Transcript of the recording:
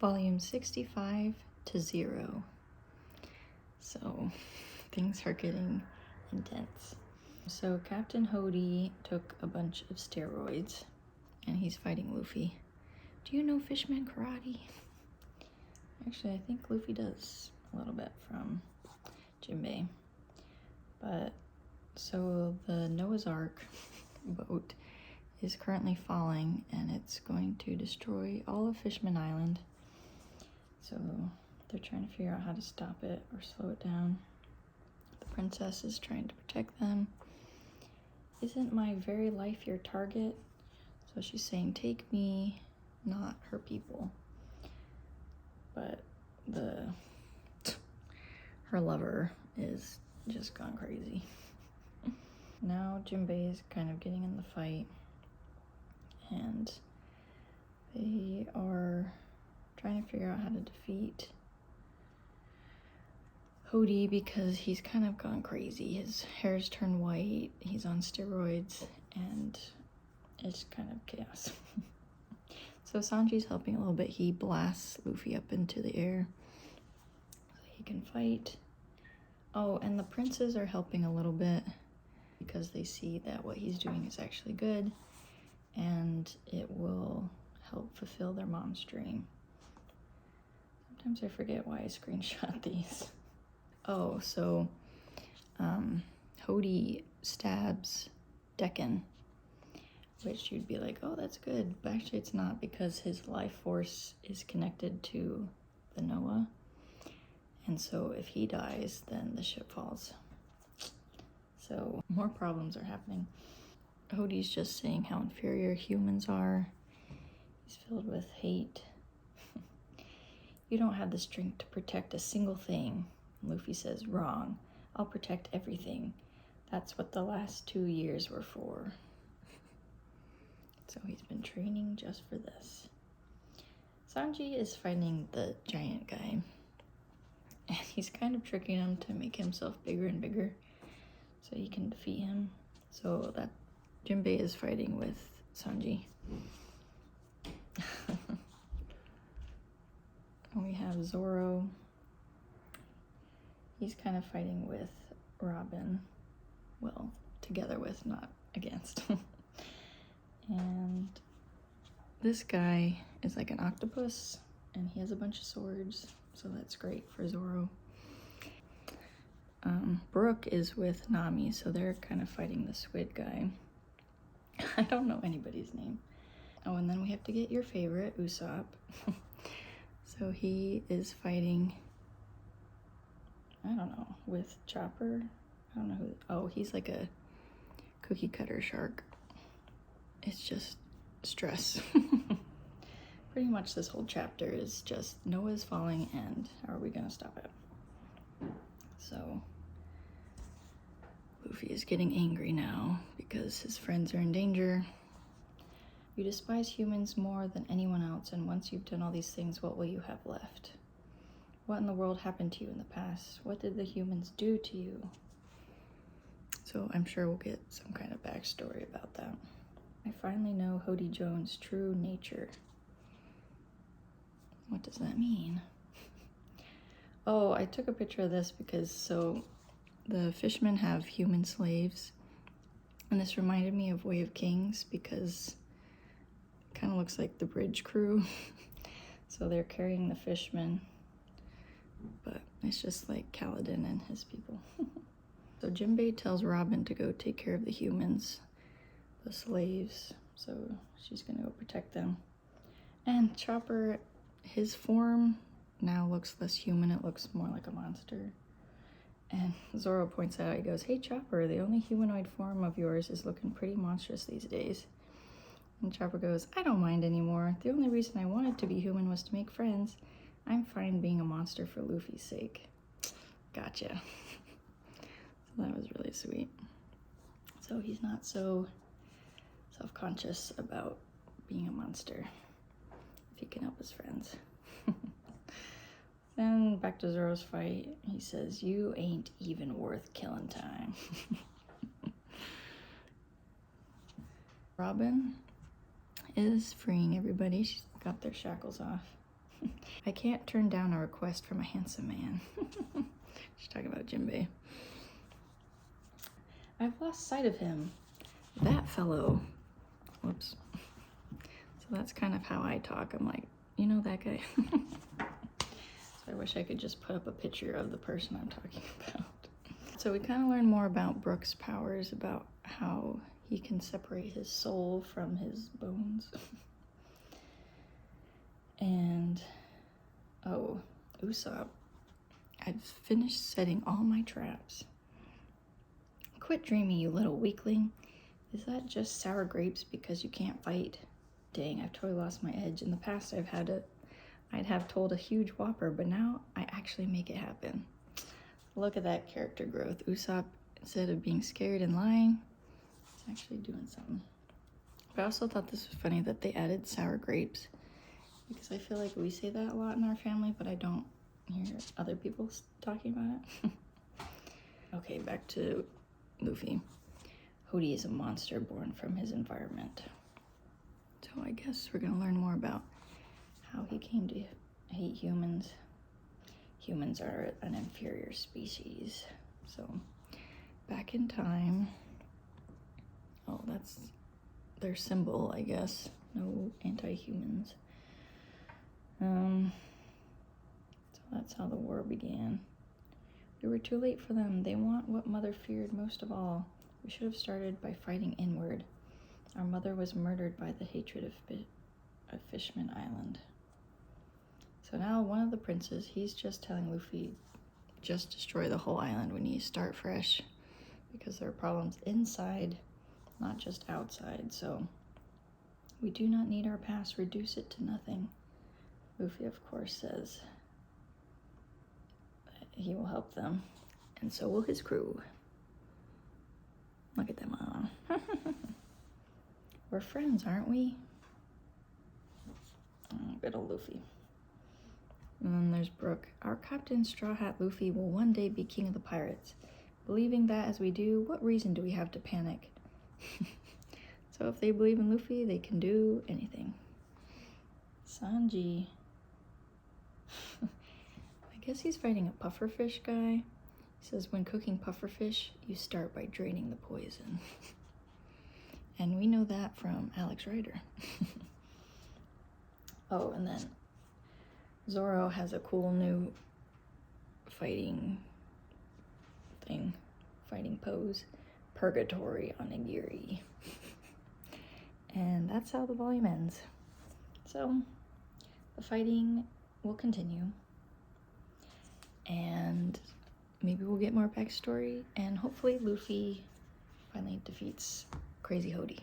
volume 65 to 0. So things are getting intense. So Captain Hody took a bunch of steroids and he's fighting Luffy. Do you know Fishman karate? Actually, I think Luffy does a little bit from Jinbei. But so the Noah's Ark boat is currently falling and it's going to destroy all of Fishman Island. So they're trying to figure out how to stop it or slow it down. The princess is trying to protect them. Isn't my very life your target? So she's saying, take me, not her people. But her lover is just gone crazy. Now Jinbei is kind of getting in the fight and they are trying to figure out how to defeat Hody because he's kind of gone crazy. His hair's turned white, he's on steroids, and it's kind of chaos. So Sanji's helping a little bit. He blasts Luffy up into the air so he can fight. Oh, and the princes are helping a little bit because they see that what he's doing is actually good and it will help fulfill their mom's dream. Sometimes I forget why I screenshot these. Oh, so Hody stabs Decken, which you'd be like, oh, that's good. But actually it's not, because his life force is connected to the Noah. And so if he dies, then the ship falls. So more problems are happening. Hody's just saying how inferior humans are. He's filled with hate. You don't have the strength to protect a single thing. Luffy says, wrong. I'll protect everything. That's what the last 2 years were for. So he's been training just for this. Sanji is fighting the giant guy. And he's kind of tricking him to make himself bigger and bigger so he can defeat him. So that Jinbei is fighting with Sanji. And we have Zoro. He's kind of fighting with Robin. Well, together with, not against. And this guy is like an octopus and he has a bunch of swords, so that's great for Zoro. Brook is with Nami, so they're kind of fighting the squid guy. I don't know anybody's name. Oh, and then we have to get your favorite, Usopp. So he is fighting, I don't know, with Chopper. I don't know who. Oh, he's like a cookie cutter shark. It's just stress. Pretty much this whole chapter is just Noah's falling and how are we gonna stop it? So Luffy is getting angry now because his friends are in danger. You despise humans more than anyone else, and once you've done all these things, what will you have left? What in the world happened to you in the past? What did the humans do to you? So I'm sure we'll get some kind of backstory about that. I finally know Hody Jones' true nature. What does that mean? Oh, I took a picture of this because so the fishmen have human slaves, and this reminded me of Way of Kings because it kind of looks like the bridge crew. So they're carrying the fishmen, but it's just like Kaladin and his people. So Jinbei tells Robin to go take care of the humans, the slaves, so she's gonna go protect them. And Chopper, his form now looks less human, it looks more like a monster. And Zoro points out, he goes, hey Chopper, the only humanoid form of yours is looking pretty monstrous these days. And Chopper goes, I don't mind anymore. The only reason I wanted to be human was to make friends. I'm fine being a monster for Luffy's sake. Gotcha. So that was really sweet. So he's not so self-conscious about being a monster if he can help his friends. Then back to Zoro's fight. He says, you ain't even worth killing time. Robin is freeing everybody. She's got their shackles off. I can't turn down a request from a handsome man. She's talking about Jinbei. I've lost sight of him. That fellow. Whoops. So that's kind of how I talk. I'm like, you know that guy? So I wish I could just put up a picture of the person I'm talking about. So we kind of learn more about Brook's powers, about how he can separate his soul from his bones. And, oh, Usopp. I've finished setting all my traps. Quit dreaming, you little weakling. Is that just sour grapes because you can't fight? Dang, I've totally lost my edge. In the past, I'd have told a huge whopper, but now I actually make it happen. Look at that character growth. Usopp, instead of being scared and lying, is actually doing something. But I also thought this was funny that they added sour grapes, because I feel like we say that a lot in our family, but I don't hear other people talking about it. Okay, back to Luffy. Hody is a monster born from his environment. So I guess we're gonna learn more about how he came to hate humans. Humans are an inferior species. So back in time, oh, that's their symbol, I guess. No anti-humans. So that's how the war began. We were too late for them. They want what Mother feared most of all. We should have started by fighting inward. Our mother was murdered by the hatred of Fishman Island. So now one of the princes, he's just telling Luffy, just destroy the whole island. We need to start fresh, because there are problems inside, not just outside. So we do not need our past. Reduce it to nothing. Luffy, of course, says he will help them, and so will his crew. Look at them. We're friends, aren't we? Good old Luffy. And then there's Brook. Our Captain Straw Hat Luffy will one day be king of the pirates. Believing that as we do, what reason do we have to panic? So if they believe in Luffy, they can do anything. Sanji. I guess he's fighting a pufferfish guy. He says when cooking pufferfish, you start by draining the poison. And we know that from Alex Rider. Oh, and then Zoro has a cool new fighting pose. Purgatory on Nigiri. And that's how the volume ends. So the fighting will continue. And maybe we'll get more backstory, and hopefully Luffy finally defeats Crazy Hody.